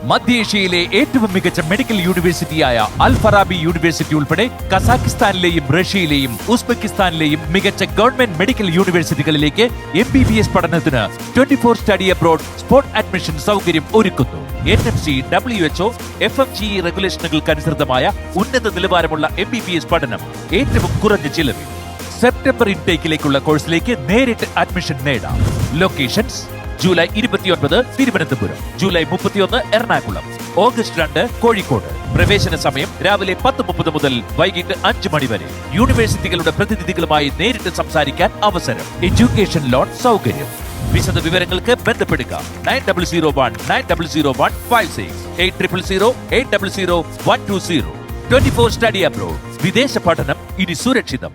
മധ്യേഷ്യയിലെ ഏറ്റവും മികച്ച മെഡിക്കൽ യൂണിവേഴ്സിറ്റിയായ അൽ Farabi university ഉൾപ്പെടെ കസാഖിസ്ഥാനിലെയും റഷ്യയിലെയും ഉസ്ബെക്കിസ്ഥാനിലെയും മികച്ച ഗവൺമെന്റ് മെഡിക്കൽ യൂണിവേഴ്സിറ്റികളിലേക്ക് MBBS പഠനത്തിന് 24 സ്റ്റഡി അബ്രോഡ് സ്പോട്ട് അഡ്മിഷൻ സൗകര്യം ഒരുക്കുന്നു. NMC, WHO, FMGE റെഗുലേഷനുകൾക്കനുസൃതമായ ഉന്നത നിലവാരമുള്ള MBBS പഠനം ഏറ്റവും കുറഞ്ഞ ചിലവിൽ. സെപ്റ്റംബർ ഇൻടേക്കിലേക്കുള്ള കോഴ്സിലേക്ക് നേരിട്ട് അഡ്മിഷൻ നേടാം. Locations: July 29 Thiruvananthapuram, July 31 Ernakulam, August 2 Kozhikode. പ്രവേശന സമയം രാവിലെ 10:30 മുതൽ വൈകിട്ട് 5 മണി വരെ. യൂണിവേഴ്സിറ്റികളുടെ പ്രതിനിധികളുമായി നേരിട്ട് സംസാരിക്കാൻ അവസരം. എഡ്യൂക്കേഷൻ ലോൺ സൗകര്യം. വിശദ വിവരങ്ങൾക്ക് ബന്ധപ്പെടുക 9001900156 8000800120. 24 സ്റ്റഡി അബ്രോഡ്. വിദേശ പഠനം ഇനി സുരക്ഷിതം.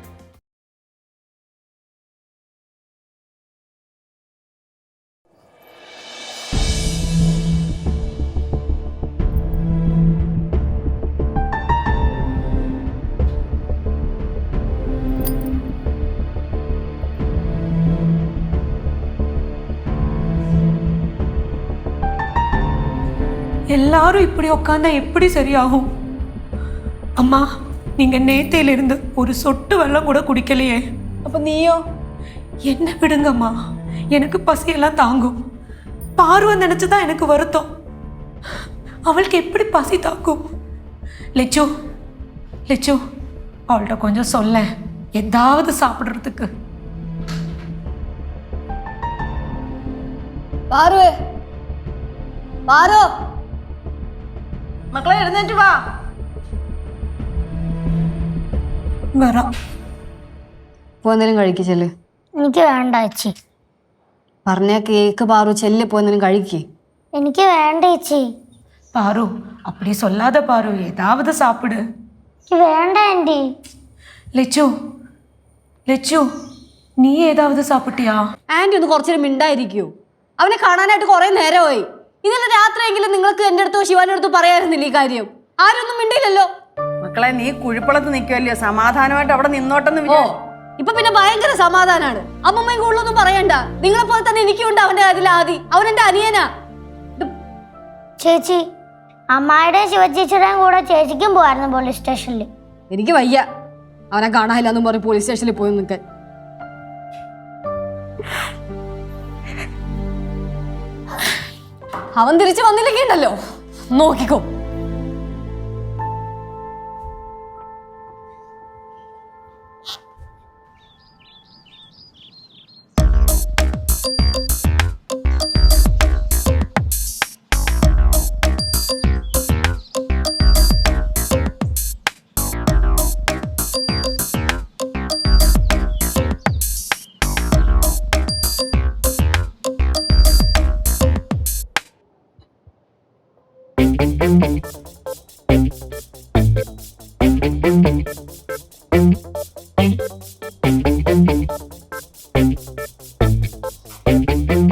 எல்லாரும் இப்படி உட்காந்தா எப்படி சரியாகும்? அம்மா, நீங்க நேத்தையிலிருந்து ஒரு சொட்டு வெள்ளம் கூட குடிக்கலையே. அப்ப நீயோ? என்ன விடுங்கம்மா, எனக்கு பசியெல்லாம் தாங்கும். பார்வை நினைச்சுதான் எனக்கு வருத்தம். அவளுக்கு எப்படி பசி தாக்கும்? லெச்சு லெச்சு, அவள்கிட்ட கொஞ்சம் சொல்ல, ஏதாவது சாப்பிடுறதுக்கு. பாரு பாரு, മക്കളെ എഴുന്നേറ്റ് വാ. വരാം. പോയെന്തെങ്കിലും കഴിക്ക് ചെല്ല്. എനിക്ക് വേണ്ട ചേച്ചി. പറഞ്ഞ കേക്ക് പാറു, ചെല്ല് പോയെന്തെങ്കിലും കഴിക്ക്. എനിക്ക് വേണ്ട ചേച്ചി. பாரு, அப்படி சொல்லாத பாரு, ஏதாவது சாப்பிடு. എനിക്ക് വേണ്ട ആൻറ്റി. லெச்சு லெச்சு, നീ ഏതാവത് സാപ്പിട്ടിയാ? ആന്റി ഒന്ന് കുറച്ചേരം മിണ്ടായിരിക്കൂ. അവനെ കാണാനായിട്ട് കുറെ നേരമായി. ഇന്നലെ രാത്രിയെങ്കിലും നിങ്ങൾക്ക് എന്റെ അടുത്തോ ശിവാന്റെ അടുത്തോ പറയായിരുന്നില്ല ഈ കാര്യം? ആരൊന്നും മിണ്ടിയില്ലല്ലോ. മക്കളെ, നീ കുഴിപ്പളത്ത് നിൽക്കുമല്ലോ, സമാധാനമായിട്ട് അവിടെ നിന്നോട്ടെന്ന് വിചാരിച്ചു. ഇപ്പൊ പിന്നെ ഭയങ്കര സമാധാനാണ്. അമ്മമ്മയും കൂടുതലൊന്നും പറയണ്ട. നിങ്ങളെ പോലെ തന്നെ എനിക്കുണ്ട് അവന്റെ കാര്യത്തിൽ ആദി. അവൻ എന്റെ അനിയനാ. ചേച്ചി, അമ്മായിടെയും ശിവചേച്ചിയുടെയും കൂടെ ചേച്ചിക്കും പോവായിരുന്നു പോലീസ് സ്റ്റേഷനിൽ. എനിക്ക് വയ്യ അവനെ കാണാനില്ലെന്നും പറഞ്ഞ് പോലീസ് സ്റ്റേഷനിൽ പോയി നിൽക്കാൻ. അവൻ തിരിച്ചു വന്നില്ലെങ്കിൽ ഉണ്ടല്ലോ, നോക്കിക്കോ.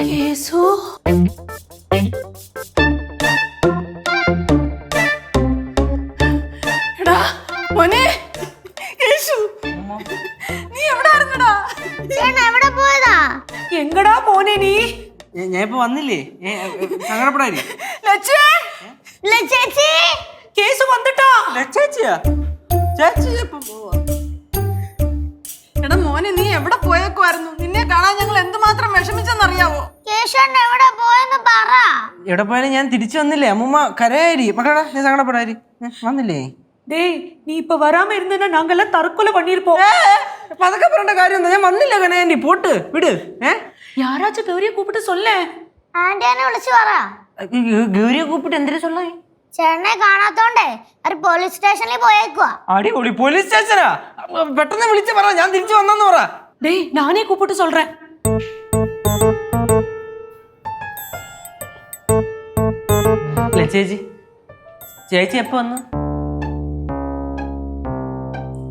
കേസു, എടാ മോനെ, കേശു, നീ എവിടായിരുന്നടാ? എവിടെ പോയതാ? എങ്ങടാ പോനെ നീ? ഞാൻ ഇപ്പൊ വന്നില്ലേ, സങ്കടപ്പെടാൻ. ചേച്ചി, കേസു വന്നിട്ടാ? ചേച്ചിയാ? ചേച്ചി എടാ മോനെ, നീ എവിടെ പോയേക്കുമായിരുന്നു? നിന്നെ കാണാൻ ഞങ്ങൾ എന്തുമാത്രം വിഷമിച്ചെന്നറിയാവോ? കേശവൻ എവിടെ പോയെന്ന് പറ. എവിടെ പോയാലും ഞാൻ തിരിച്ചു വന്നില്ലേ. അമ്മൂമ്മ കരയാരി. മക്കളാ, നീ സങ്കടപ്പെടാരി. വന്നില്ലേ? டேய், நீ இப்ப வராம இருந்தேன்னா நாங்கெல்லாம் தற்கொலை பண்ணிருப்போம். അതൊക്കെ പറയേണ്ട കാര്യം എന്താ? ഞാൻ വന്നില്ല കനയാൻറ്റി. പോട്ട് വിട്. யாராச்சும் கௌரியை கூப்பிட்டு சொல்ல. ആന്റിനെ വിളിച്ചു പറ. ഗൗരിയെ കൂപ്പിട്ട് എന്തിനാ സൊല്ലേ? ചേട്ടനെ കാണാത്തോണ്ടേ ഒരു പോലീസ് സ്റ്റേഷനിൽ പോയേക്കുവാ. അടിപൊളി. പോലീസ് സ്റ്റേഷനാ? പെട്ടെന്ന് വിളിച്ച് പറ, ഞാൻ തിരിച്ചു വന്നെന്ന് പറ. டேய், நானே கூப்பிட்டு சொல்றேன். ചേച്ചി, ചേച്ചി എപ്പോ വന്നു?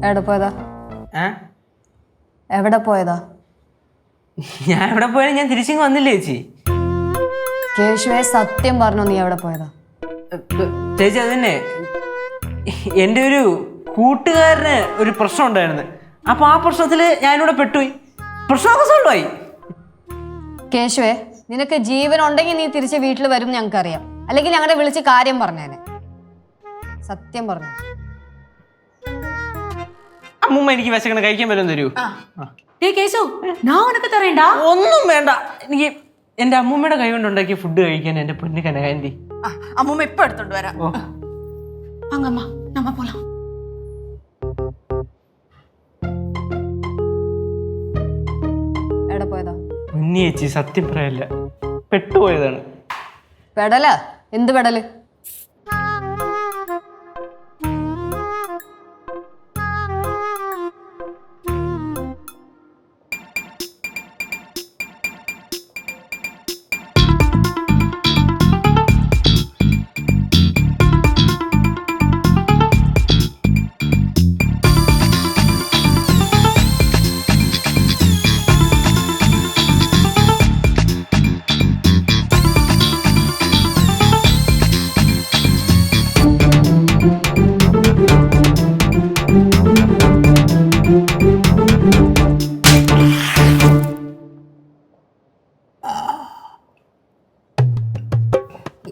എവിടെ പോയതാ? എവിടെ പോയതാ? ഞാൻ എവിടെ പോയാലും ഞാൻ തിരിച്ചിങ്ങ് വന്നില്ലേ ചേച്ചി. കേശുവെ, സത്യം പറഞ്ഞോ, നീ എവിടെ പോയതാ? ചേച്ചി, അത് തന്നെ, എൻ്റെ ഒരു കൂട്ടുകാരന് ഒരു പ്രശ്നം ഉണ്ടായിരുന്നു. അപ്പൊ ആ പ്രശ്നത്തിൽ ഞാനിവിടെ പെട്ടുപോയി. പ്രശ്നമൊക്കെ സോൾവായി. കേശുവെ, നിനക്ക് ജീവൻ ഉണ്ടെങ്കിൽ നീ തിരിച്ച് വീട്ടിൽ വരും ഞങ്ങൾക്കറിയാം. അല്ലെങ്കിൽ ഞങ്ങളെ വിളിച്ച് കാര്യം പറഞ്ഞേനെ. സത്യം പറഞ്ഞു. അമ്മൂമ്മ എനിക്ക് വിശക്കണം, കഴിക്കാൻ വല്ലതും തരൂ. டேய் கேசு நான் உனக்கு தரேன்டா. ഒന്നും വേണ്ട, എനിക്ക് എന്റെ അമ്മൂമ്മയുടെ കൈ കൊണ്ട് ഉണ്ടാക്കിയ ഫുഡ് കഴിക്കാൻ എന്റെ പൊന്നു കനകാന്റി. അമ്മൂമ്മ ഇപ്പൊ എടുത്തോണ്ട് വരാം. வாங்கம்மா நம்ம போலாம். എവിടെ പോയതാ? മുന്നേ ചേച്ചി സത്യം പറയല്ല, പെട്ടുപോയതാണ്. പെടല? എന്ത് പെടല്?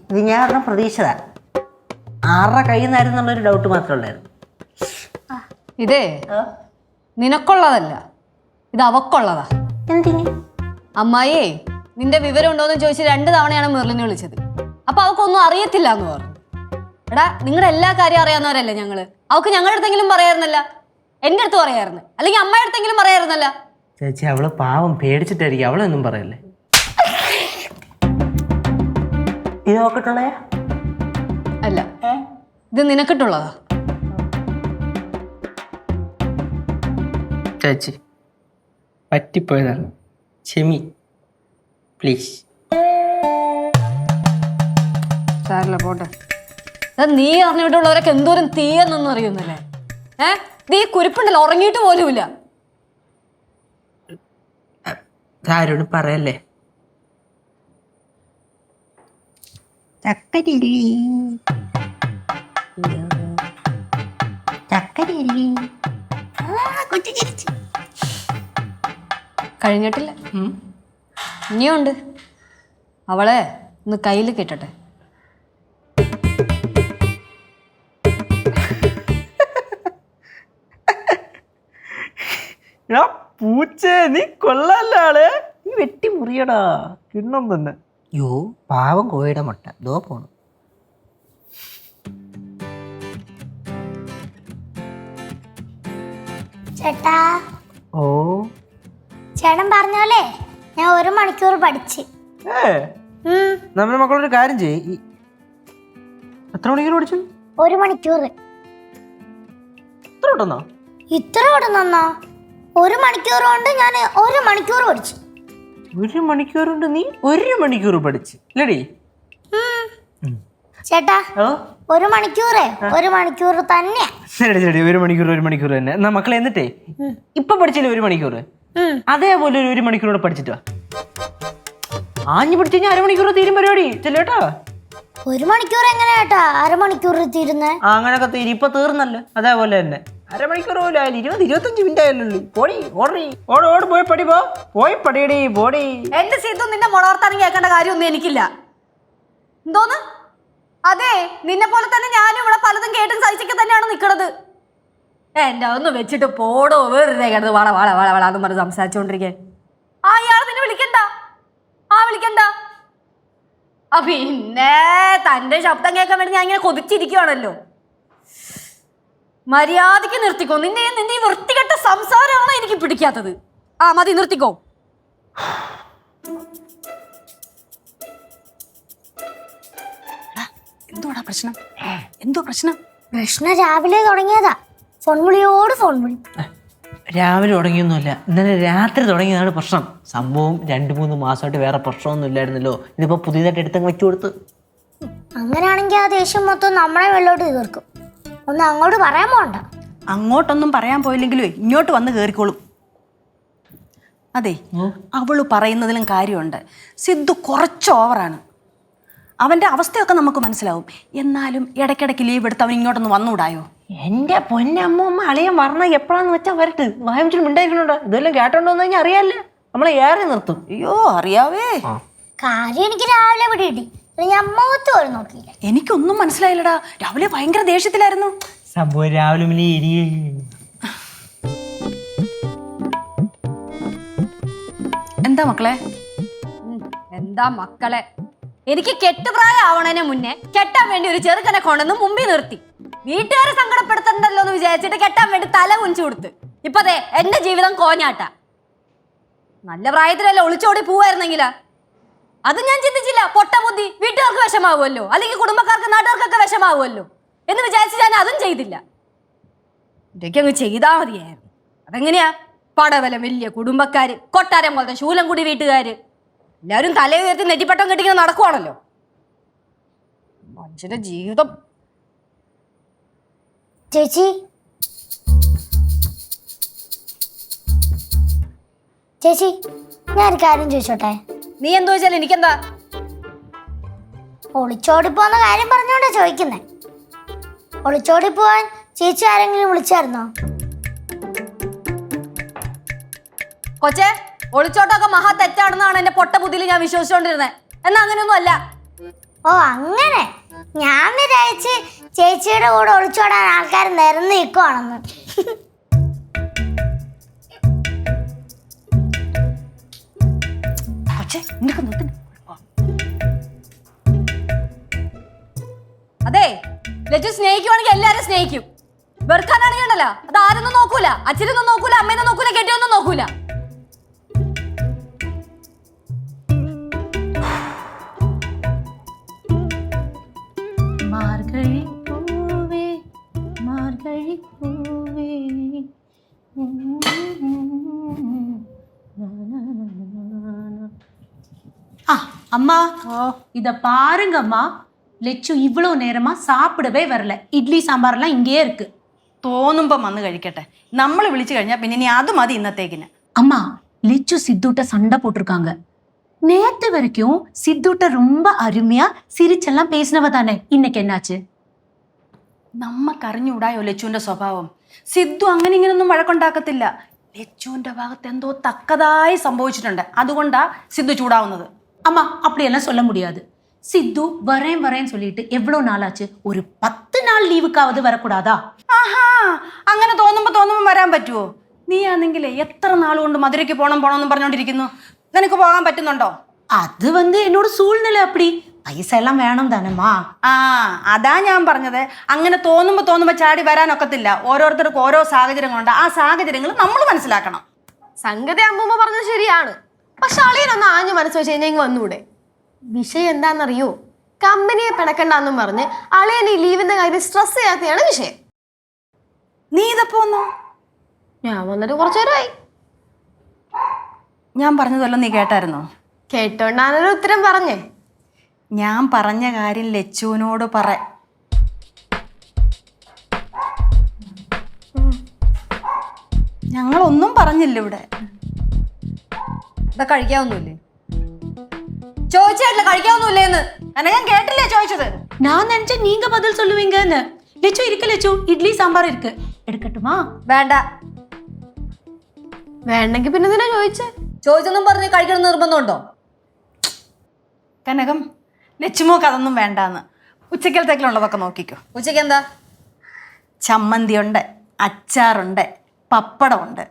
ഇത് ഞാൻ പറഞ്ഞ പ്രതീക്ഷത ആരുടെ കയ്യിൽ നിന്നായിരുന്നുള്ളൊരു ഡൗട്ട് മാത്രമേ ഉള്ളായിരുന്നു. ഇതേ നിനക്കുള്ളതല്ല, ഇത് അവക്കുള്ളതാ. എന്തിന്? അമ്മായിയേ നിന്റെ വിവരം ഉണ്ടോന്ന് ചോദിച്ച് 2 തവണയാണ് മെർലിനെ വിളിച്ചത്. അപ്പൊ അവക്കൊന്നും അറിയത്തില്ല എന്ന് പറഞ്ഞു. എടാ, നിങ്ങളുടെ എല്ലാ കാര്യം അറിയാവുന്നവരല്ലേ ഞങ്ങള്. അവക്ക് ഞങ്ങളുടെ അടുത്തെങ്കിലും പറയായിരുന്നല്ല, എന്റെ അടുത്ത് പറയായിരുന്നു, അല്ലെങ്കിൽ അമ്മയുടെ അടുത്തെങ്കിലും പറയായിരുന്നല്ല. ചേച്ചി അവള് പാവം പേടിച്ചിട്ടായിരിക്കും, അവളൊന്നും പറയല്ലേ. ഇത് നോക്കിട്ടുള്ളയാ? അല്ല, ഇത് നിനക്കിട്ടുള്ളതാ. ചേച്ചി പറ്റിപ്പോയതാണ്, ക്ഷമി പ്ലീസ്. സാറില്ല, പോട്ടെ. നീ അറിഞ്ഞിട്ടുള്ളവരൊക്കെ എന്തോരം തീയെന്നൊന്നും അറിയുന്നല്ലേ? നീ കുരിപ്പുണ്ടല്ലോ, ഉറങ്ങിയിട്ട് പോലുമില്ല. ആരോട് പറയല്ലേ. കഴിഞ്ഞിട്ടില്ല, ഇനിയുണ്ട്. അവളെ ഒന്ന് കയ്യിൽ കിട്ടട്ടെ. പൂച്ചേ, നീ കൊള്ളാല്ല ആള്. നീ വെട്ടി മുറിയടാ, കിണ്ണം തന്നെ. യോ പാവം കോഴിയുടെ മുട്ട ദോ പോണു. ചേട്ടാ. ഓ ചേട്ടൻ പറഞ്ഞോലേ ഞാൻ 1 മണിക്കൂർ പഠിച്ച്. നമ്മുടെ മക്കളൊരു കാര്യം ചെയ്യ്. എത്ര മണിക്കൂർ പഠിച്ചു? 1 മണിക്കൂർ. ഇത്ര കിട്ടുന്നോ? ഇത്ര ഓടുന്നോ? 1 മണിക്കൂർ കൊണ്ട് ഞാൻ 1 മണിക്കൂർ പഠിച്ചു. 1 മണിക്കൂർ കൊണ്ട് നീ 1 മണിക്കൂർ പഠിച്ചു അല്ലേടി? ചേട്ടാ 1 മണിക്കൂറേ 1 മണിക്കൂർ തന്നെ. ശരി ശരി, 1 മണിക്കൂർ തന്നെ. എന്നാ മക്കളെ എന്നിട്ടേ ഇപ്പൊ പഠിച്ചില്ലേ 1 മണിക്കൂർ, അതേപോലെ ഒരു 1 മണിക്കൂറോടെ പഠിച്ചിട്ട് വാ. ആഞ്ഞു പിടിച്ചു കഴിഞ്ഞാൽ 1/2 മണിക്കൂർ തീരും പരിപാടി. ചെല്ലേട്ടാ. 1 മണിക്കൂർ എങ്ങനെയാ ചേട്ടാ 1/2 മണിക്കൂർ തീരുന്നേ? അങ്ങനൊക്കെ തീരും. ഇപ്പൊ തീർന്നല്ലോ, അതേപോലെ തന്നെ 1/2 മണിക്കൂർ പോലും ആയാലും 20-25 മിനിറ്റ് ആയല്ലോ. പോടി ഓടി ഓട് പോയി പടി പോയി പടിയടി പോടി. എന്റെ സീറ്റും നിന്റെ മുളവർത്താനും കേൾക്കേണ്ട കാര്യമൊന്നും എനിക്കില്ല. എന്തോന്ന്? അതെ, നിന്നെ പോലെ തന്നെ ഞാനും ഇവിടെ പലതും കേട്ടും സഹിച്ചൊക്കെ തന്നെയാണ് നിൽക്കണത്. എന്റെ ഒന്ന് വെച്ചിട്ട് പോടോ, വെറുതെ കിടന്ന് വള വള വള വള എന്ന് പറഞ്ഞ് സംസാരിച്ചോണ്ടിരിക്കാൻ. ഇയാൾ നിന്നെ വിളിക്കണ്ട, വിളിക്കണ്ട. പിന്നെ തന്റെ ശബ്ദം കേൾക്കാൻ വേണ്ടി ഞാൻ ഇങ്ങനെ കൊതിച്ചിരിക്കുവാണല്ലോ. മര്യാദക്ക് നിർത്തിക്കോ. നിന്റെ ഈ വൃത്തികെട്ട സംസാരമാണ് എനിക്ക് പിടിക്കാത്തത്. മതി, നിർത്തിക്കോ. എന്തോടാ പ്രശ്നം? എന്തോ പ്രശ്നം? പ്രശ്നം രാവിലെ തുടങ്ങിയതാ. ഫോൺ വിളിയോട് ഫോൺ വിളി. രാവിലെ തുടങ്ങിയൊന്നുമില്ല, ഇന്നലെ രാത്രി തുടങ്ങിയതാണ് പ്രശ്നം. സംഭവം 2-3 മാസമായിട്ട് വേറെ പ്രശ്നമൊന്നും ഇല്ലായിരുന്നല്ലോ. ഇതിപ്പോ പുതിയതായിട്ട് എടുത്തങ്ങ് വെച്ചു കൊടുത്ത്. അങ്ങനെയാണെങ്കിൽ ആ ദേഷ്യം മൊത്തം നമ്മളെ വെള്ളോട്ട് തീർക്കും. ഒന്ന് അങ്ങോട്ട് പറയാൻ പോണ്ട. അങ്ങോട്ടൊന്നും പറയാൻ പോയില്ലെങ്കിലും ഇങ്ങോട്ട് വന്ന് കയറിക്കോളും. അതെ, അവള് പറയുന്നതിലും കാര്യമുണ്ട്. സിദ്ധു കുറച്ച് ഓവറാണ്. അവന്റെ അവസ്ഥയൊക്കെ നമുക്ക് മനസ്സിലാവും. എന്നാലും ഇടയ്ക്കിടയ്ക്ക് ലീവ് എടുത്ത് അവൻ ഇങ്ങോട്ടൊന്ന് വന്നുകൂടായോ? എന്റെ പൊന്നമ്മ അളിയൻ പറഞ്ഞ എപ്പോഴാന്ന് വെച്ചാൽ വരട്ട്. വായമിച്ചിട്ട് മിണ്ടായിരിക്കണോട്ടോ. ഇതെല്ലാം കേട്ടോണ്ട് വന്നു കഴിഞ്ഞാൽ അറിയാല്ലേ, നമ്മളെ ഏറെ നിർത്തും. അയ്യോ അറിയാവേ. കാര്യം എനിക്ക് രാവിലെ പിടികിട്ടി. ഞാൻ മുഖത്ത് പോലും നോക്കിയില്ല. എനിക്കൊന്നും മനസ്സിലായില്ലടാ. രാവിലെ ഭയങ്കര ദേഷ്യത്തിലായിരുന്നു. സംഭവം രാവിലെ മുതലേ എന്താ മക്കളെ? എന്താ മക്കളെ, എനിക്ക് കെട്ടുപ്രായം ആവണതിന് മുന്നേ കെട്ടാൻ വേണ്ടി ഒരു ചെറുക്കനെ കൊണ്ടുവന്ന് മുമ്പിൽ നിർത്തി. വീട്ടുകാരെ സങ്കടപ്പെടുത്തണ്ടല്ലോ എന്ന് വിചാരിച്ചിട്ട് കെട്ടാൻ വേണ്ടി തല കുനിച്ചു കൊടുത്ത്. ഇപ്പതേ എന്റെ ജീവിതം കോഞ്ഞാട്ട. നല്ല പ്രായത്തിലല്ല ഒളിച്ചോടി പോവായിരുന്നെങ്കിലാ. അത് ഞാൻ ചിന്തിച്ചില്ല. പൊട്ട ബുദ്ധി. വീട്ടുകാർക്ക് വിഷമാവുമല്ലോ, അല്ലെങ്കിൽ കുടുംബക്കാർക്ക് നാട്ടുകാർക്കൊക്കെ വിഷമാവുമല്ലോ എന്ന് വിചാരിച്ച് ഞാൻ അതും ചെയ്തില്ല. ഇതൊക്കെ അങ്ങ് ചെയ്താൽ മതിയായിരുന്നു. അതെങ്ങനെയാ? പടവലം വലിയ കുടുംബക്കാര്, കൊട്ടാരം പോലത്തെ ശൂലംകുടി വീട്ടുകാര്, എല്ലാവരും തലയെ ഉയർത്തി നെറ്റിപ്പട്ടം കെട്ടിങ്ങനെ നടക്കുവാണല്ലോ. മനുഷ്യന്റെ ജീവിതം. ചേച്ചി ചേച്ചി ഞാനൊരു കാര്യം ചോദിച്ചോട്ടെ? നീ എന്തു വെച്ചാൽ എനിക്കെന്താ? ഒളിച്ചോടി പോകുന്ന കാര്യം പറഞ്ഞോണ്ടാ ചോദിക്കുന്നേ. ഒളിച്ചോടി പോവാൻ ചേച്ചി ആരെങ്കിലും വിളിച്ചായിരുന്നോ? കൊച്ചെ, ഒളിച്ചോട്ടൊക്കെ മഹാ തെറ്റാണെന്നാണ് എന്റെ പൊട്ട ബുദ്ധിയിൽ ഞാൻ വിശ്വസിച്ചോണ്ടിരുന്നത്. എന്നാ അങ്ങനെയൊന്നും അല്ല. ഓ അങ്ങനെ. ഞാൻ വിചാരിച്ച് ചേച്ചിയുടെ കൂടെ ഒളിച്ചോടാൻ ആൾക്കാർ നിരന്ന് നിൽക്കുവാണെന്ന്. അതെ, ലജ്ജു സ്നേഹിക്കുവാണെങ്കിൽ എല്ലാരും സ്നേഹിക്കും. വെറുക്കാനാണെങ്കിൽ ഉണ്ടല്ലോ, അത് ആരൊന്നും നോക്കൂല. അച്ഛനൊന്നും നോക്കൂല, അമ്മയൊന്നും നോക്കൂല, കെട്ടിയൊന്നും നോക്കൂല. அம்மா இத பாருங்க அம்மா. லெச்சு இவ்வளோ நேரமா சாப்பிடவே வரல. இட்லி சாம்பார்லாம் இங்கேயே இருக்கு. തോന്നുമ്പം വന്ന് കഴിക്കട്ടെ. നമ്മൾ വിളിച്ചു കഴിഞ്ഞാൽ പിന്നെ ഇനി അത് മതി ഇന്നത്തേക്കിന്. அம்மா லெச்சு சித்துட்ட சண்டை போட்டிருக்காங்க. நேத்து வரைக்கும் சித்துட்ட ரொம்ப அருமையா சிரிச்செல்லாம் பேசினவ தானே. இன்னைக்கு என்னாச்சு? നമ്മക്കറിഞ്ഞൂടായോ ലച്ചുവിന്റെ സ്വഭാവം. സിദ്ധു അങ്ങനെ ഇങ്ങനൊന്നും വഴക്കുണ്ടാക്കത്തില്ല. ലച്ചുവിന്റെ ഭാഗത്ത് എന്തോ തക്കതായി സംഭവിച്ചിട്ടുണ്ട്. അതുകൊണ്ടാ സിദ്ധു ചൂടാവുന്നത്. அம்மா அப்படியெல்லாம் சொல்ல முடியாது. சித்து வரேன் வரேன்னு சொல்லிட்டு எவ்வளோ நாளாச்சு? ஒரு 10 நாள் ലീവുക്കാവത് വരക്കൂടാതാ? ആഹാ, അങ്ങനെ തോന്നുമ്പോ വരാൻ പറ്റുമോ? നീ ആണെങ്കിലേ എത്ര നാളുകൊണ്ട് മധുരയ്ക്ക് പോണമെന്നും പറഞ്ഞോണ്ടിരിക്കുന്നു. നിനക്ക് പോകാൻ പറ്റുന്നുണ്ടോ? அது என்னோட சூழ்நிலை அப்படி. പൈസ എല്ലാം വേണം താനമ്മാ. ആ, അതാ ഞാൻ പറഞ്ഞത്. അങ്ങനെ തോന്നുമ്പോ ചാടി വരാനൊക്കത്തില്ല. ഓരോരുത്തർക്കും ഓരോ സാഹചര്യങ്ങളുണ്ട്. ആ സാഹചര്യങ്ങൾ നമ്മൾ മനസ്സിലാക്കണം. സംഗതി അമ്മൂമ്മ പറഞ്ഞത് ശരിയാണ്. പക്ഷെ അളിയനൊന്ന് ആഞ്ഞു മനസ്സ് വെച്ച് കഴിഞ്ഞാൽ വന്നൂടെ? വിഷയം എന്താണെന്നറിയോ? കമ്പനിയെ പിണക്കണ്ടെന്നും പറഞ്ഞ് അളിയൻ ഈ ലീവിന്റെ കാര്യം സ്ട്രെസ് ചെയ്യാത്തതാണ് വിഷയം. നീ ഇതപ്പോ വന്നോ? ഞാൻ വന്നിട്ട് കുറച്ചു നേരമായി. ഞാൻ പറഞ്ഞതല്ലോ നീ കേട്ടായിരുന്നോ? കേട്ടോണ്ടാണൊരു ഉത്തരം പറഞ്ഞേ. ഞാൻ പറഞ്ഞ കാര്യം ലച്ചുവിനോട് പറ. ഞങ്ങളൊന്നും പറഞ്ഞില്ല ഇവിടെ. ഇതാ കഴിക്കാവുന്നില്ലേ? ചോദിച്ചായിട്ടില്ല, കഴിക്കാവുന്നില്ലേന്ന്. എന്നെ ഞാൻ കേട്ടില്ലേ ചോദിച്ചത്? நான் நினைச்சேன் நீங்க பதில் சொல்லுவீங்கன்னு. லெச்சு இருக்கு லெச்சு, இட்லி சாம்பார் இருக்கு. എടുക്കട്ടുമാ? വേണ്ട. വേണ്ടെങ്കിൽ പിന്നെ എന്തിനാ ചോദിച്ചേ? ചോദിച്ചെന്നും പറഞ്ഞ് കഴിക്കണം നിർബന്ധമുണ്ടോ? കനകം, ലച്ചുമോക്ക് അതൊന്നും വേണ്ടാന്ന്. ഉച്ചക്കലത്തേക്കുള്ളതൊക്കെ നോക്കിക്കോ. ഉച്ചയ്ക്ക് എന്താ? ചമ്മന്തിയുണ്ട്, അച്ചാറുണ്ട്, പപ്പടമുണ്ട്.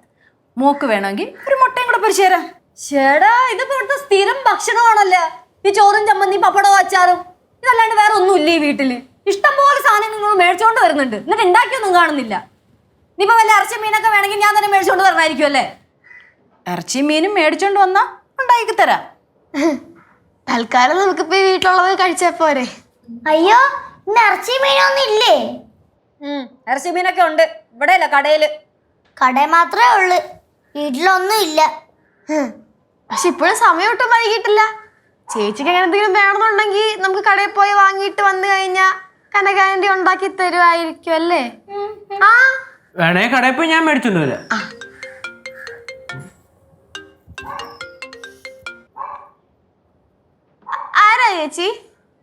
മോക്ക് വേണമെങ്കിൽ ഒരു മുട്ടയും കൂടെ പൊരിച്ചു തരാം. ചേടാ, ഇതിപ്പോ ഇവിടുത്തെ സ്ഥിരം ഭക്ഷണമാണല്ലേ ഈ ചോറും ചമ്മന്തിയും പപ്പടവും അച്ചാറും. ഇതല്ലാണ്ട് വേറെ ഒന്നും ഇല്ല ഈ വീട്ടില്. ഇഷ്ടംപോലെ സാധനങ്ങൾ മേടിച്ചോണ്ട് വരുന്നുണ്ട്, എന്നിട്ട് ഉണ്ടാക്കിയൊന്നും കാണുന്നില്ല. ഇനിയിപ്പോ വല്ല ഇറച്ചി മീനൊക്കെ വേണമെങ്കിൽ ഞാൻ തന്നെ മേടിച്ചോണ്ട് വരണമായിരിക്കും അല്ലേ? ഇറച്ചിയും മീനും മേടിച്ചോണ്ട് വന്നാ ഉണ്ടാക്കി തരാം. തൽക്കാലം നമുക്കിപ്പോ ഈ വീട്ടിലുള്ളത് കഴിച്ചാ പോരെ? അയ്യോ, ഇന്ന് ഇറച്ചി മീനൊന്നും ഇല്ലേ? ഇറച്ചി മീനൊക്കെ ഉണ്ട്. ഇവിടെ അല്ല, കടയില്. കടയിൽ മാത്രമേ ഉള്ളു, വീട്ടിലൊന്നും ഇല്ല. പക്ഷെ ഇപ്പോഴും സമയം ഒട്ടും വൈകിട്ടില്ല. ചേച്ചിക്ക് അങ്ങനെ എന്തെങ്കിലും വേണമെന്നുണ്ടെങ്കിൽ നമുക്ക് കടയിൽ പോയി വാങ്ങിയിട്ട് വന്നു കഴിഞ്ഞാ കനകാന്റി ഉണ്ടാക്കി തരുമായിരിക്കും അല്ലേ? ആ, വേണേ കടയിൽ പോയി ഞാൻ മേടിച്ചോണ്ട് വരാം. ആരാ ചേച്ചി?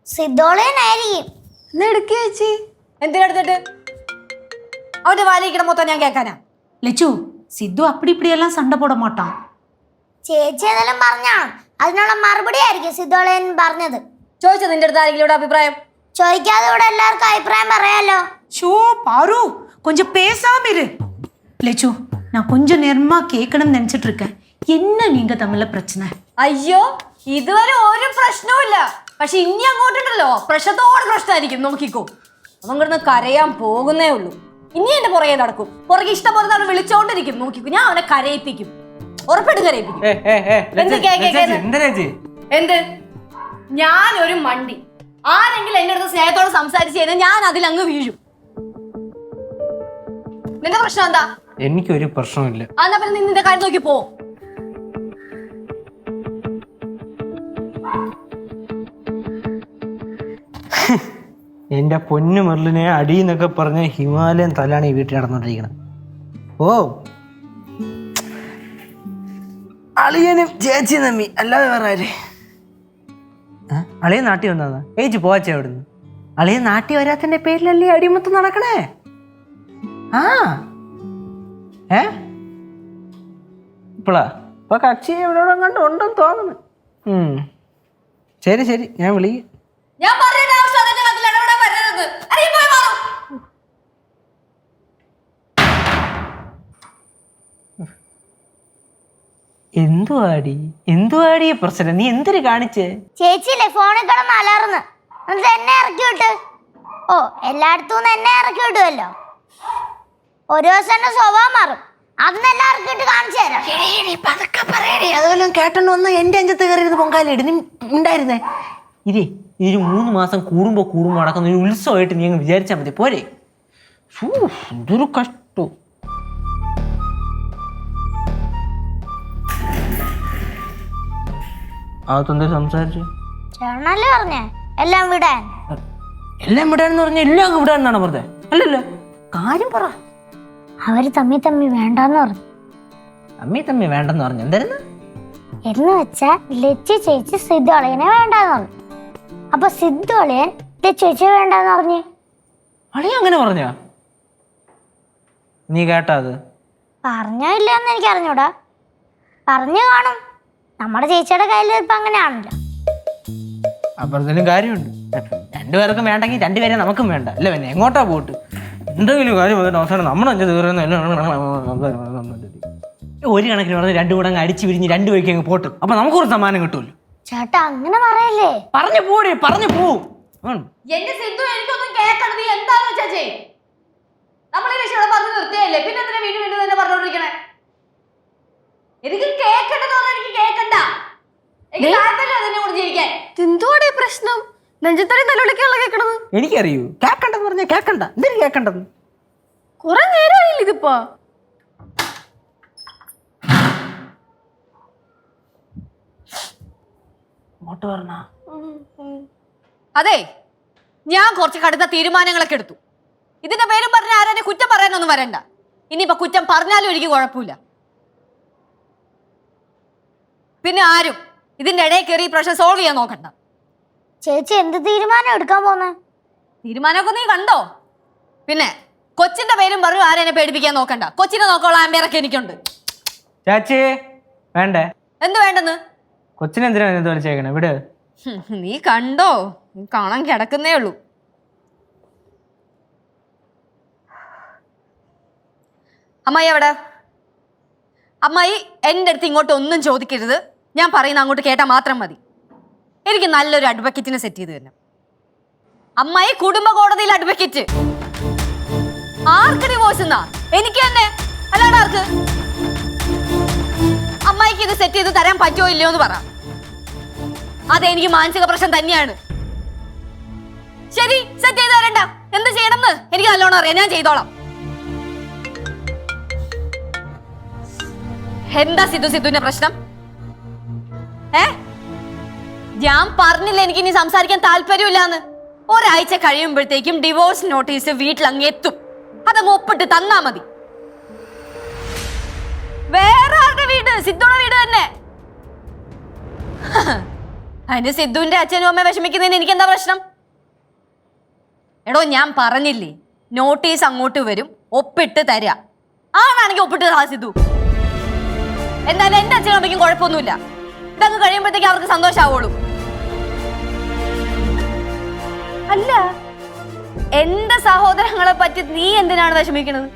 സിദ്ധോളേനായിരിക്കും. എന്നാ എടുക്കുക ചേച്ചി. എന്തിനെടുത്തിട്ട്? അവന്റെ വാലിക്കണം മൊത്തം ഞാൻ കേൾക്കാനാ? லெச்சு சித்து அப்படி இப்படி எல்லாம் சண்டை போட மாட்டான். ചേച്ചി ഏതെല്ലാം പറഞ്ഞാണ്, അതിനുള്ള മറുപടി ആയിരിക്കും സിദ്ധോളേൻ പറഞ്ഞത്. ചോദിച്ചോ നിന്റെ അടുത്ത് ആരെങ്കിലും ഇവിടെ അഭിപ്രായം? ചോദിക്കാതെ ഇവിടെ എല്ലാവർക്കും അഭിപ്രായം പറയാലോ. ஷோ பாரு கொஞ்சம் பேசாம இரு. லெச்சு நான் கொஞ்சம் நேரமா கேட்கணும்னு நினைச்சிட்டு இருக்கேன். என்ன நீங்க തമ്മിലുള്ള പ്രശ്നം? അയ്യോ ഇതുവരെ ഒരു പ്രശ്നവുമില്ല. പക്ഷെ ഇനി അങ്ങോട്ടുണ്ടല്ലോ പ്രശ്നത്തോടെ പ്രശ്നമായിരിക്കും. നോക്കിക്കോ, അവൻ കിടന്ന് കരയാൻ പോകുന്നേ ഉള്ളൂ. ഇനി എന്റെ പുറകെ നടക്കും. പുറകെ ഇഷ്ടം പോലെ തവണ വിളിച്ചോണ്ടിരിക്കും. നോക്കിക്കോ, ഞാൻ അവനെ കരയിപ്പിക്കും. ഉറപ്പായിട്ടും കരയിപ്പിക്കും. എന്ത്? ഞാനൊരു മണ്ടി. ആരെങ്കിലും എന്റെ അടുത്ത് സ്നേഹത്തോടെ സംസാരിച്ചു കഴിഞ്ഞാൽ ഞാൻ അതിലങ്ങ് വീഴും. നിന്റെ പ്രശ്നം എന്താ? എനിക്കൊരു പ്രശ്നമില്ല. എന്നാ പിന്നെ നിന്റെ കാര്യം നോക്കി പോ. എന്റെ പൊന്നു മെർലിനെ അടിയെന്നൊക്കെ പറഞ്ഞ ഹിമാലയൻ തലാണ് ഈ വീട്ടിൽ നടന്നുകൊണ്ടിരിക്കുന്നത്. ഓ അളിയനും ചേച്ചി നമ്മി അല്ലാതെ വേറെ ആര്? അളിയൻ നാട്ടിൽ വന്നതാ? ഏച്ചി പോവാച്ച അവിടുന്ന്. അളിയൻ നാട്ടിൽ വരാത്തതിന്റെ പേരിലല്ലേ അടിമൊത്തം നടക്കണേ? ആ ഇപ്പളാ ഇപ്പൊ കക്ഷി എവിടെ കണ്ടു ഉണ്ടെന്ന് തോന്നുന്നു. ശരി ശരി, ഞാൻ വിളിക്കും. ഞാൻ പറയേണ്ട ആവശ്യം അതിന്റെ കാര്യത്തിൽ ഇടപെടാൻ വരരുത്. ഇറങ്ങി പോയി മാറും. എന്തുവാടി പ്രശ്നം? നീ എന്തിനു കാണിച്ചേ? ചേച്ചിയില്ലേ ഫോണിൽ കിടന്ന് അലർന്ന് എന്നിട്ട് എന്നെ ഇറക്കി വിട്ട്. ഓ എല്ലായിടത്തും നിന്ന് എന്നെ ഇറക്കി വിടുമല്ലോ. ഒരു ദിവസം എന്റെ സ്വഭാവം മാറും. അന്ന് എല്ലാം ഇറക്കിയിട്ട് കാണിച്ചു തരാം. പതൊക്കെ പറയണേ. അതുപോലെ കേട്ടോണ്ട് വന്ന എന്റെ അഞ്ചത്ത് കയറിയിരുന്ന് പൊങ്കാലിട്ട് നീ ഉണ്ടായിരുന്നേ. ഇതേ ഇതൊരു 3 മാസം കൂടുമ്പോ നടക്കുന്ന ഒരു ഉത്സവമായിട്ട് നീ അങ്ങ് വിചാരിച്ചാൽ മതി പോരെ. എന്തൊരു കഷ്ടം. അതൊന്നും സംസാരിച്ചു ചേട്ടനല്ലേ പറഞ്ഞേ എല്ലാം വിടാൻ? എല്ലാം വിടാന്ന് പറഞ്ഞ എല്ലാം അങ്ങ് വിടാന്നാണ് പറഞ്ഞത്? അല്ലല്ലോ, കാര്യം പറ. അവര് തമ്മി വേണ്ടെന്ന് പറഞ്ഞു. തമ്മി വേണ്ടെന്ന് പറഞ്ഞു എന്തായിരുന്നു? എന്ന് വെച്ചാ ലച്ചു ചേച്ചി സിദ്ധു അളിയനെ വേണ്ടെന്ന് പറഞ്ഞു. അപ്പൊ സിദ്ധു അളിയൻ ലച്ചു ചേച്ചി വേണ്ടെന്ന് പറഞ്ഞു. അളിയ അങ്ങനെ പറഞ്ഞ? നീ കേട്ടാ? അത് പറഞ്ഞോ ഇല്ലെന്ന് എനിക്ക് അറിഞ്ഞൂടാ. പറഞ്ഞു കാണും. നമ്മുടെ ചേച്ചിയുടെ കയ്യിൽ ഇപ്പൊ അങ്ങനെയാണല്ലോ. അപ്പുറത്തേലും കാര്യമുണ്ട്. രണ്ടുപേർക്കും വേണ്ടെങ്കിൽ രണ്ടുപേരെ നമുക്കും വേണ്ട അല്ല. പിന്നെ എങ്ങോട്ടാ പോയിട്ട് എന്തെങ്കിലും കാര്യം അവസാനം നമ്മുടെ അഞ്ച് തീർന്ന ഒരു കണക്കിന് പറഞ്ഞ് രണ്ടു കൂടെ അങ്ങ് അടിച്ചു പിരിഞ്ഞ് രണ്ടു വഴിക്ക് അങ്ങ് പോട്ടും. അപ്പൊ നമുക്കൊരു സമ്മാനം കിട്ടുമല്ലോ. ചേട്ടാ അങ്ങനെ പറയല്ലേ. പറഞ്ഞു പോവും. എന്റെ സിന്ധു എനിക്കൊന്നും കേൾക്കണം. നീ എന്താന്ന് വെച്ചാ ചെയ്. നമ്മളെ രക്ഷയുടെ പറഞ്ഞു നിർത്തിയല്ലേ, പിന്നെ എന്തിനാ വീണ്ടും തന്നെ പറഞ്ഞോണ്ടിരിക്കണേ? എനിക്ക് കേൾക്കണ്ടെന്ന് പറഞ്ഞാൽ എനിക്ക് കേൾക്കണ്ട. എനിക്ക് താല്പര്യം അതിനെ കൂടെ ജീവിക്കാൻ. എന്തുവാടേ പ്രശ്നം? നെഞ്ചത്തടി നിലവിളിക്കുള്ള കേൾക്കണത് എനിക്കറിയൂ. കേക്കണ്ടെന്ന് പറഞ്ഞാൽ കേക്കണ്ട. എന്തിനു കേക്കണ്ടെന്ന്? കുറെ നേരമായില്ല ഇതിപ്പോ. അതെ, ഞാൻ കുറച്ച് കടുത്ത തീരുമാനങ്ങളൊക്കെ എടുത്തു. ഇതിന്റെ പേരും പറഞ്ഞ ആരെന്നെ കുറ്റം പറയാനൊന്നും വരണ്ട. ഇനിയിപ്പൊ കുറ്റം പറഞ്ഞാലും എനിക്ക് കുഴപ്പമില്ല. പിന്നെ ആരും ഇതിന്റെ ഇടയിൽ കയറി ഈ പ്രശ്നം സോൾവ് ചെയ്യാൻ നോക്കണ്ട. ചേച്ചി എന്ത് തീരുമാനം എടുക്കാൻ പോന്നെ? തീരുമാനമൊക്കെ നീ കണ്ടോ? പിന്നെ കൊച്ചിന്റെ പേരും പറഞ്ഞു ആരെന്നെ പേടിപ്പിക്കാൻ നോക്കണ്ട. കൊച്ചിനെ നോക്കാനുള്ള ആംബിയറൊക്കെ എനിക്കുണ്ട്. ചാച്ചി വേണ്ടേ? എന്ത് വേണ്ടെന്ന്? കൊച്ചിനെന്തിനാ വിളിച്ചേക്കണേ? വിട്. നീ കണ്ടോ? നീ കാണാൻ കിടക്കുന്നേ ഉള്ളൂ. അമ്മായി എവിടെ? അമ്മായി എൻ്റെ അടുത്ത് ഇങ്ങോട്ട് ഒന്നും ചോദിക്കരുത്. ഞാൻ പറയുന്ന അങ്ങോട്ട് കേട്ടാൽ മാത്രം മതി. എനിക്ക് നല്ലൊരു അഡ്വക്കേറ്റിനെ സെറ്റ് ചെയ്ത് തരണം. അമ്മായി കുടുംബ കോടതിയിൽ അഡ്വക്കേറ്റ്. ആർക്ക് ഡിവോഴ്സ് എന്നാ? എനിക്ക് തന്നെ, അല്ലാണ്ട് ആർക്ക്? അമ്മായിക്ക് ഇത് സെറ്റ് ചെയ്ത് തരാൻ പറ്റുമോ ഇല്ലയോ എന്ന് പറ. അതെനിക്ക് മാനസിക പ്രശ്നം തന്നെയാണ്. ശരി, സെറ്റ് ചെയ്ത് തരണ്ട. എന്ത് ചെയ്യണമെന്ന് എനിക്ക് നല്ലോണം അറിയാം. ഞാൻ ചെയ്തോളാം. എന്താ സിദ്ധുവിന്റെ പ്രശ്നം? ഞാൻ പറഞ്ഞില്ല എനിക്ക് ഇനി സംസാരിക്കാൻ താല്പര്യമില്ലാന്ന്. ഒരാഴ്ച കഴിയുമ്പോഴത്തേക്കും ഡിവോഴ്സ് നോട്ടീസ് വീട്ടിൽ അങ്ങ് എത്തും. അതങ്ങ് ഒപ്പിട്ട് തന്നാ മതി. വേറെ ആരുടെ വീട്? സിദ്ധുയുടെ വീട് തന്നെ. അതിന് സിദ്ധുവിന്റെ അച്ഛനും അമ്മ വിഷമിക്കുന്നതിന് എനിക്കെന്താ പ്രശ്നം? എടോ, ഞാൻ പറഞ്ഞില്ലേ, നോട്ടീസ് അങ്ങോട്ട് വരും, ഒപ്പിട്ട് തരാ. ആണാണെങ്കിൽ ഒപ്പിട്ട് താ സിദ്ധു. എന്നാലും എന്റെ അച്ഛനും അമ്മയ്ക്കും കുഴപ്പമൊന്നുമില്ല. ഇതങ്ങ് കഴിയുമ്പോഴത്തേക്ക് അവർക്ക് സന്തോഷമാവുള്ളൂ. അല്ല, എന്റെ സഹോദരങ്ങളെ പറ്റി നീ എന്തിനാണ് വിഷമിക്കുന്നത്?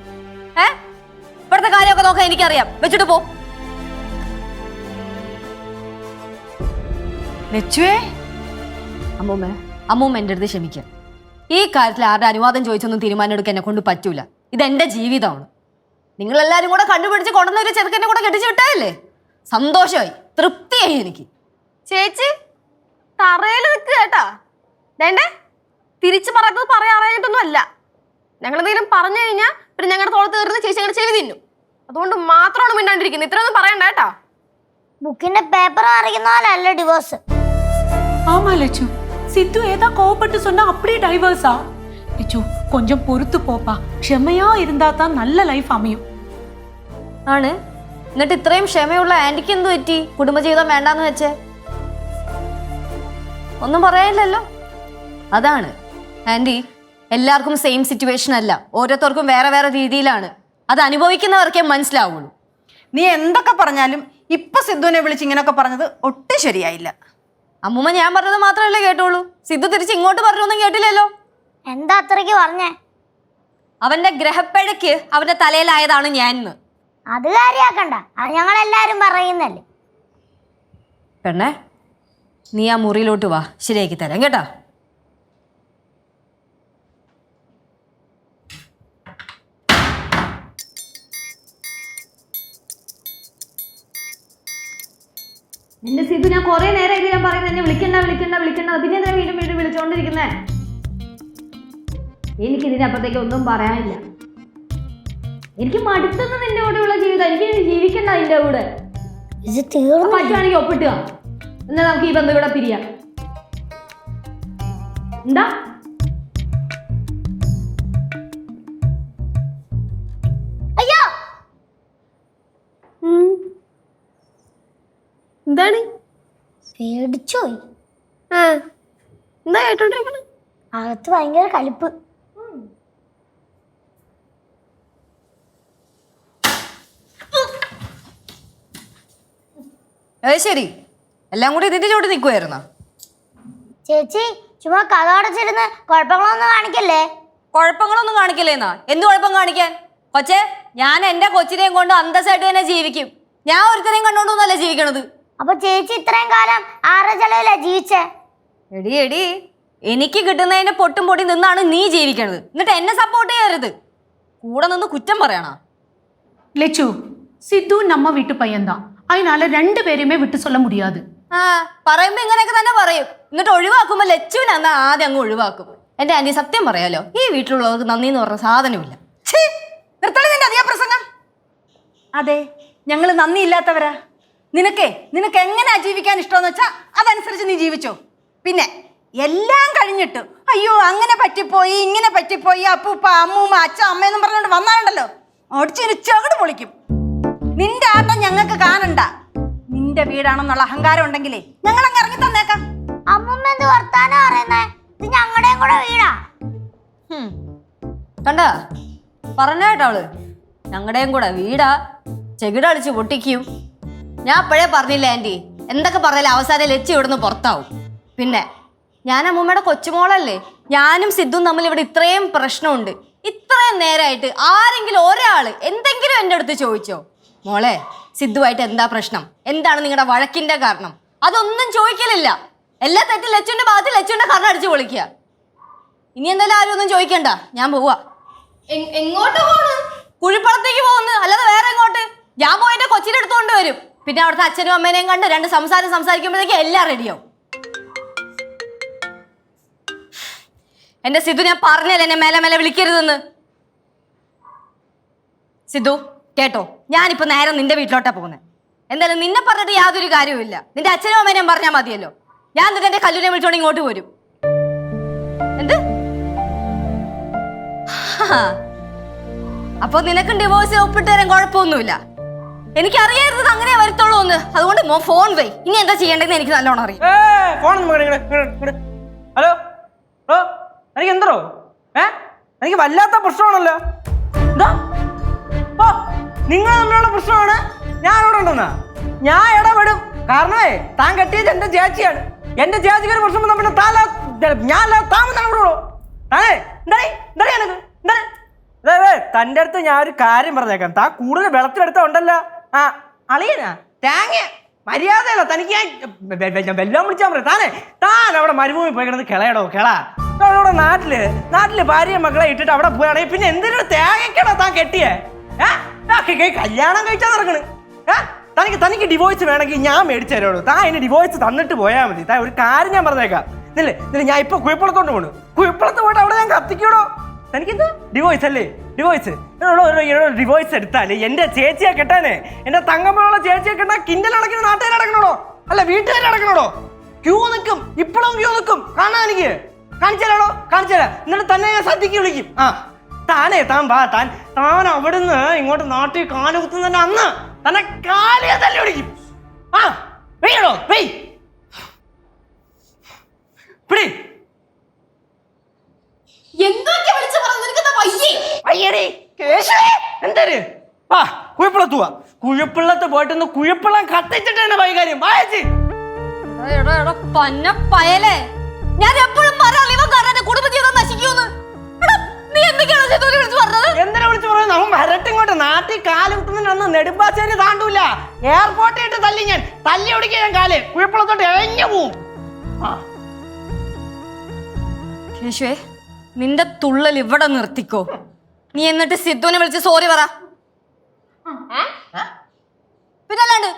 ഇവിടുത്തെ കാര്യമൊക്കെ നോക്കാൻ എനിക്കറിയാം. വെച്ചിട്ട് പോ. ലച്ചുവേ, അമ്മൂമ്മ എന്റെ അടുത്ത് ക്ഷമിക്കാം. ഈ കാര്യത്തിൽ ആരുടെ അനുവാദം ചോദിച്ചൊന്നും തീരുമാനം എടുക്കാൻ എന്നെ കൊണ്ട് പറ്റൂല. ഇതെന്റെ ജീവിതമാണ്. നിങ്ങളെല്ലാരും കൂടെ കണ്ടുപിടിച്ച് കൊണ്ടുവന്ന ഒരു ചെറുക്കന്റെ കൂടെ കെട്ടിച്ചു വിട്ടാലേ സന്തോഷമായി, തൃപ്തിയായി എനിക്ക്. ചേച്ചി തറയിൽ നിൽക്കുക കേട്ടാ. വേണ്ടേ, തിരിച്ചു പറയുന്നത് പറയാറായിട്ടൊന്നും അല്ല. ഞങ്ങൾ എന്തെങ്കിലും പറഞ്ഞു കഴിഞ്ഞാൽ പിന്നെ ഞങ്ങളുടെ തോളത്ത് കയറുന്ന ചേച്ചി ഞങ്ങളുടെ ചെവി തിന്നും. അതുകൊണ്ട് മാത്രമാണ് മിണ്ടാണ്ടിരിക്കുന്നത്. ഇത്രയൊന്നും പറയണ്ട കേട്ടാ. ബുക്കിന്റെ പേപ്പർ അറിയുന്ന പോലല്ല ഡിവോഴ്സ്. ஆமா லட்சு, சித்து ஏதா கோவப்பட்டு சொன்னா அப்படியே டைவர்ஸா? லட்சு கொஞ்சம் பொறுத்து போப்பா. ക്ഷമയാ இருந்தா தான் நல்ல ലൈഫ് அமையும். ആണ്. എന്നിട്ട് ഇത്രയും ക്ഷമയുള്ള ആന്റിക്ക് എന്ത് പറ്റി? കുടുംബജീവിതം വേണ്ടാന്ന് വെച്ചേ? ഒന്നും പറയാനില്ലല്ലോ. അതാണ് ആന്റി, എല്ലാവർക്കും സെയിം സിറ്റുവേഷൻ അല്ല, ഓരോരുത്തർക്കും വേറെ വേറെ രീതിയിലാണ്. അത് അനുഭവിക്കുന്നവർക്കേ മനസ്സിലാവുള്ളൂ. നീ എന്തൊക്കെ പറഞ്ഞാലും ഇപ്പൊ സിദ്ധുവിനെ വിളിച്ച് ഇങ്ങനെയൊക്കെ പറഞ്ഞത് ഒട്ടും ശരിയായില്ല. അമ്മൂമ്മ ഞാൻ പറഞ്ഞത് മാത്രമല്ലേ കേട്ടോളൂ. സിദ്ധു തിരിച്ച് ഇങ്ങോട്ട് പറഞ്ഞൊന്നും കേട്ടില്ലല്ലോ. എന്താ അത്രയ്ക്ക് പറഞ്ഞേ? അവന്റെ ഗ്രഹപ്പിഴയ്ക്ക് അവന്റെ തലയിലായതാണ് ഞാൻ. അത് കാര്യാക്കണ്ട, അത് ഞങ്ങളെല്ലാരും പറയുന്നല്ലേ. പെണ്ണേ, നീ ആ മുറിയിലോട്ട് വാ, ശരിയാക്കി തരാം കേട്ടാ. എന്റെ സിദ്ധു, ഞാൻ കുറെ നേരമായിട്ട് ഞാൻ പറയുന്നത് എന്നെ വിളിക്കണ്ട വിളിക്കണ്ട വിളിക്കണ്ട, പിന്നെ എന്താ വീണ്ടും വീണ്ടും വിളിച്ചോണ്ടിരിക്കുന്നേ? എനിക്ക് ഇതിനപ്പുറത്തേക്ക് ഒന്നും പറയാനില്ല. എനിക്ക് മടുത്തുന്ന നിന്റെ കൂടെയുള്ള ജീവിതം. എനിക്ക് ജീവിക്കണ്ട നിന്റെ കൂടെ. പറ്റുവാണെങ്കിൽ ഒപ്പിട്ടുക, എന്നാ നമുക്ക് ഈ ബന്ധം ഇവിടെ പിരിയാം. എന്താ അയ്യോ, എന്താണ്? പേടിച്ചോയി. എന്താ കേട്ടോണ്ടിരിക്കണ? അകത്ത് ഭയങ്കര കലിപ്പ്. അത് ശരി, എല്ലാം കൂടി ഇതിന്റെ ചോട്ട് നിൽക്കുമായിരുന്നോ? ചേച്ചി ചുമ്മാ കഥ അടച്ചിരുന്ന് കുഴപ്പങ്ങളൊന്നും കാണിക്കല്ലേ. കുഴപ്പങ്ങളൊന്നും കാണിക്കില്ലേന്നാ? എന്ത് കുഴപ്പം കാണിക്കാൻ? കൊച്ചേ, ഞാൻ എന്റെ കൊച്ചിനെയും കൊണ്ട് അന്തസ്സായിട്ട് തന്നെ ജീവിക്കും. ഞാൻ ഒരുത്തരെയും കണ്ടോണ്ടൊന്നല്ല ജീവിക്കണത്. അപ്പൊ ചേച്ചി ഇത്രയും കാലം ആരുടെ ചെലവിലാ ജീവിച്ചേ? എടി എടി, എനിക്ക് കിട്ടുന്നതിന്റെ പൊട്ടും പൊടി നിന്നാണ് നീ ജീവിക്കണത്. എന്നിട്ട് എന്നെ സപ്പോർട്ട് ചെയ്യരുത്. കൂടെ നിന്ന് കുറ്റം പറയണ. லட்சு, சித்து நம்ம வீட்டு பையன்தான், அதனால ரெண்டு பேரையுமே விட்டு சொல்ல முடியாது. പറയുമ്പോ ഇങ്ങനെയൊക്കെ തന്നെ പറയും. എന്നിട്ട് ഒഴിവാക്കുമ്പോ ലച്ചുവിനെ എന്നാ ആദ്യം അങ്ങ് ഒഴിവാക്കും. എന്റെ ആന്റി, സത്യം പറയാലോ, ഈ വീട്ടിലുള്ളവർക്ക് നന്ദി എന്ന് പറഞ്ഞ സാധനമില്ല. നിർത്തളി നിന്റെ അധിക പ്രസംഗം. അതെ, ഞങ്ങൾ നന്ദി ഇല്ലാത്തവരാ. നിനക്ക് എങ്ങനെയാ ജീവിക്കാൻ ഇഷ്ടമെന്ന് വെച്ചാ അതനുസരിച്ച് നീ ജീവിച്ചോ. പിന്നെ എല്ലാം കഴിഞ്ഞിട്ട് അയ്യോ അങ്ങനെ പറ്റിപ്പോയി ഇങ്ങനെ പറ്റിപ്പോയി അപ്പൂപ്പ അമ്മൂമ്മ അച്ഛ അമ്മയെന്നും പറഞ്ഞുകൊണ്ട് വന്നാലുണ്ടല്ലോ, ഒടിച്ചൊരു ചകട് പൊളിക്കും. നിന്റെ ആട്ടം ഞങ്ങൾക്ക് കാണണ്ട. നിന്റെ വീടാണെന്നുള്ള അഹങ്കാരം ഉണ്ടെങ്കിലേ ഞങ്ങൾ അങ്ങ് ഇറങ്ങി തന്നേക്കാം. അമ്മൂമ്മ എന്ത് വർത്താനം പറയുന്നേ? ഇത് ഞങ്ങളുടെയും കൂടെ വീടാ. കണ്ട പറഞ്ഞാട്ടോ അവള്, ഞങ്ങളുടെയും കൂടെ വീടാ, ചെകിടളിച്ച് പൊട്ടിക്കും. ഞാൻ അപ്പോഴേ പറഞ്ഞില്ല ആന്റി, എന്തൊക്കെ പറഞ്ഞാലും അവസാനം ലച്ചി ഇവിടുന്ന് പുറത്താവും. പിന്നെ ഞാൻ അമ്മൂമ്മയുടെ കൊച്ചുമോളല്ലേ. ഞാനും സിദ്ധും തമ്മിൽ ഇവിടെ ഇത്രയും പ്രശ്നമുണ്ട്. ഇത്രയും നേരമായിട്ട് ആരെങ്കിലും ഒരാള് എന്തെങ്കിലും എൻ്റെ അടുത്ത് ചോദിച്ചോ, മോളെ സിദ്ധുവായിട്ട് എന്താ പ്രശ്നം, എന്താണ് നിങ്ങളുടെ വഴക്കിന്റെ കാരണം? അതൊന്നും ചോദിക്കലില്ല. എല്ലാ തെറ്റും ലച്ചുവിന്റെ ഭാഗത്ത് ലച്ചുവിന്റെ കണ്ണ് അടിച്ചു പൊളിക്കുക. ഇനി എന്തായാലും ആരും ഒന്നും ചോദിക്കണ്ട, ഞാൻ പോവാ. എങ്ങോട്ട് പോണ്? കുഴിപ്പളത്തേക്ക് പോകുന്നു, അല്ലാതെ വേറെ എങ്ങോട്ട്? ഞാൻ പോയിട്ട് കൊച്ചിനെ എടുത്തുകൊണ്ട് വരും. പിന്നെ അവിടുത്തെ അച്ഛനും അമ്മേനെയും കണ്ട് രണ്ട് സംസാരിക്കുമ്പോഴേക്കും എല്ലാം റെഡിയാവും. എന്റെ സിദ്ധു, ഞാൻ പറഞ്ഞല്ലേ എന്നെ മേലെ മേലെ വിളിക്കരുതെന്ന്. സിദ്ധു കേട്ടോ, ഞാനിപ്പോ നേരെ നിന്റെ വീട്ടിലോട്ടാ പോകുന്നത്. എന്തായാലും നിന്നെ പറഞ്ഞിട്ട് യാതൊരു കാര്യവുമില്ല. നിന്റെ അച്ഛനും അമ്മേനെയും പറഞ്ഞാൽ മതിയല്ലോ. ഞാൻ എന്നിട്ട് എന്റെ കല്ലുനെ വിളിച്ചോണ്ട് ഇങ്ങോട്ട് വരും. എന്ത്? അപ്പൊ നിനക്കും ഡിവോഴ്സ് ഒപ്പിട്ട് തരാൻ കുഴപ്പമൊന്നുമില്ല. എനിക്കറിയായിരുന്നത് അങ്ങനെ വരത്തുള്ളൂ എന്ന്. അതുകൊണ്ട് ഫോൺ വൈ. ഇനി എന്താ ചെയ്യേണ്ടതെന്ന് എനിക്ക് നല്ലോണം അറിയാം. ഹലോ, എനിക്ക് എന്തോ എനിക്ക് വല്ലാത്ത പ്രശ്നമാണല്ലോ. എന്താ നിങ്ങൾ തമ്മിലുള്ള പ്രശ്നമാണ് ഞാൻ അവിടെ ഉണ്ടെന്നാ? ഞാൻ ഇടപെടും. കാരണമേ താൻ കെട്ടിയത് എന്റെ ചേച്ചിയാണ്. എന്റെ ചേച്ചിക്ക് ഒരു പ്രശ്നം നമ്മൾ താൻ ഞാൻ താമസോ തന്റെ അടുത്ത് ഞാൻ ഒരു കാര്യം പറഞ്ഞേക്കാം. താൻ കൂടുതൽ വെള്ളത്തിലെടുത്ത ഉണ്ടല്ലോ. ആ അളിയനാ തേങ്ങ മര്യാദയല്ല തനിക്ക്. ഞാൻ വെല്ലം വിളിച്ചാൽ പറയാം. താൻ അവിടെ മരുഭൂമി പോയി കിടന്ന് കിളയടോ കിള. അവിടെ നാട്ടില് ഭാര്യ മക്കളെ ഇട്ടിട്ട് അവിടെ പോയാണെങ്കിൽ പിന്നെ എന്തിനൊരു തേങ്ങക്കടോ താൻ കെട്ടിയേ? കല്യാണം കഴിച്ചാൽ നടക്കണ്. തനിക്ക് ഡിവോഴ്സ് വേണമെങ്കിൽ ഞാൻ മേടിച്ചു തരോളൂ. താൻ അതിന് ഡിവോഴ്സ് തന്നിട്ട് പോയാൽ മതി. താൻ ഒരു കാര്യം ഞാൻ പറഞ്ഞേക്കാം. ഇല്ല ഞാൻ ഇപ്പൊ കുഴപ്പളത്തോണ്ട് പോണു. കുഴപ്പളത്ത് പോയിട്ട് അവിടെ ഞാൻ കത്തിക്കൂടോ. തനിക്കെന്താ ഡിവോഴ്സ് അല്ലേ? ഡിവോഴ്സ് ഡിവോഴ്സ് എടുത്താല് എന്റെ ചേച്ചിയെ കെട്ടാനേ, എന്റെ തങ്കമ്മയുള്ള ചേച്ചിയെ കെട്ടാൻ കിൻഡൽ അടക്കണ നാട്ടുകാർ അടക്കണോടോ, അല്ല വീട്ടുകാർ അടക്കണോടോ? ക്യൂ നിൽക്കും, ഇപ്പോഴും ക്യൂ നിൽക്കും. കാണാൻ എനിക്ക് കാണിച്ചാലോ? കാണിച്ചാലാ. എന്നിട്ട് തന്നെ ഞാൻ സദ്യക്ക് വിളിക്കും. താൻ അവിടുന്ന് ഇങ്ങോട്ട് നാട്ടിൽ കാലുകുത്തുന്നതിന്റെ അന്ന് തന്നെ കാലിയെ തല്ലി വിളിക്കും. വെയ്യടോ വെയ് പിടി. എന്തൊക്കെ വിളിച്ചു പറഞ്ഞു? എന്തായാലും കുഴപ്പളത്ത് പോവാ. കുഴപ്പള്ളത്ത് പോയിട്ടൊന്ന് കുഴപ്പള്ളം കത്തിച്ചിട്ടാണ് വൈകാര്യം. വായിച്ച് പന്നപ്പയലേ, ഞാൻ എപ്പോഴും പറയാം ഇവൻ കാരണം കുടുംബജീവിതം നശിക്കൂന്ന്. നീ എന്തൊക്കെയാണ് വിളിച്ചു പറഞ്ഞത്? എന്തിനാ വിളിച്ചു പറയുന്നത്? അവൻ വരട്ടിങ്ങോട്ട് നാട്ടിൽ കാലുകുത്തുന്നതിന് നെടുമ്പാശ്ശേരി താണ്ടൂല. എയർപോർട്ടിൽ ഇട്ട് തല്ലി ഞാൻ തല്ലി ഓടിക്കാൻ ഞാൻ കാല് കുഴപ്പള്ളത്തോട്ട് എഴഞ്ഞു പോവും. കേശുവേ, നിന്റെ തുള്ളൽ ഇവിടെ നിർത്തിക്കോ. നീ എന്നിട്ട് സിദ്ധുവിനെ വിളിച്ച് സോറി പറ. പിന്നല്ലാണ്ട്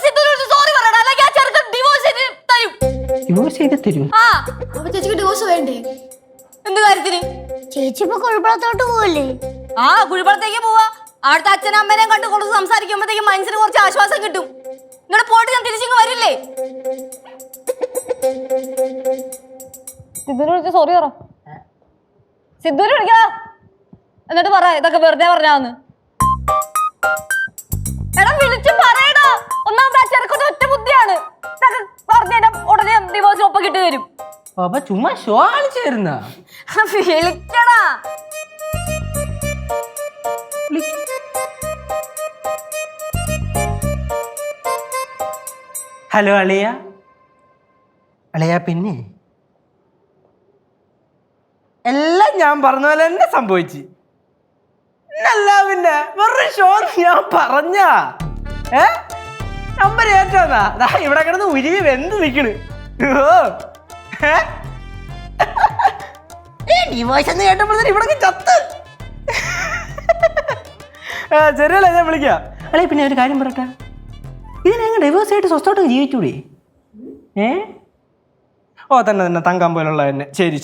സിദ്ധുവിനെ വിളിച്ച് സോറി പറയടാ, അല്ലെങ്കിൽ ആ ചെറുക്കൻ ഡിവോഴ്സ് തരും. ഡിവോഴ്സ് ചെയ്ത് തരൂ? അപ്പൊ ചേച്ചിക്ക് ഡിവോഴ്സ് വേണ്ടേ? എന്ത് കാര്യത്തിന്? ചേച്ചി ഇപ്പൊ കുഴപ്പത്തോട്ട് പോവല്ലേ? കുഴിപ്പുറത്തേക്ക് പോവാ. അവിടുത്തെ അച്ഛനും അമ്മേനെയും കണ്ട് കുറച്ച് സംസാരിക്കുമ്പോഴത്തേക്കും മനസ്സിന് കുറച്ച് ആശ്വാസം കിട്ടും. നിങ്ങളെ പോയിട്ട് ഞാൻ തിരിച്ചിങ്ങ് വരില്ലേ? സിദ്ധുവിനെ വിളിച്ച് സോറി പറ. സിദ്ധുവിനെ വിളിക്കാ, എന്നിട്ട് പറ ഇതൊക്കെ വെറുതെ പറഞ്ഞാന്ന്. എടാ വിളിച്ച് പറയടാ. ഒന്നാമത്തെ ചെറുക്കൊരു ഒറ്റ ബുദ്ധിയാണ്. ഇതൊക്കെ പറഞ്ഞ ഉടനെ ഡിവോഴ്സ് ഒപ്പം കിട്ടി തരും. ചുമ്മാ ഷോ കളിച്ചു തരുന്ന. വിളിക്കടാ. ഹലോ അളിയ. പിന്നെ എല്ലാം ഞാൻ പറഞ്ഞ പോലെ തന്നെ സംഭവിച്ചു. അല്ല പിന്നെ വേറൊരു ഷോ ഞാൻ പറഞ്ഞ നമ്പർ ഏറ്റോന്നാ ഇവിടെ കിടന്ന് ഉരുവി വെന്ത് നിക്കണ്. ഡിവോഴ്സ് എന്ന് കേട്ടപ്പോഴത്തേന് ഇവിടെ ചത്ത്. ശരിയല്ലേ, ഞാൻ വിളിക്കാം. അല്ലെ പിന്നെ ഒരു കാര്യം പറയട്ടെ, ഇതിനെ ഡിവോഴ്സ് ആയിട്ട് സ്വസ്ഥമായിട്ട് ജീവിച്ചൂടെ? തന്നെ തങ്കാൻ പോലുള്ള തന്നെ. ശരി.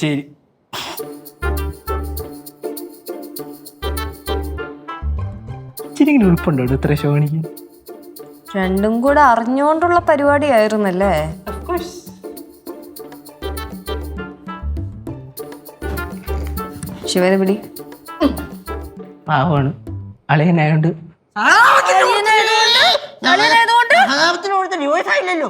ഇച്ചിരിങ്ങനെ ഉൾപ്പുണ്ടോ ഇത്ര ഷോ കാണിക്കാൻ? രണ്ടും കൂടെ അറിഞ്ഞുകൊണ്ടുള്ള പരിപാടിയായിരുന്നല്ലേ? ശിവനെ വിളി. പാവമാണ് അളിയനായോണ്ട്. ഡിവോഴ്സ് ആയില്ലല്ലോ.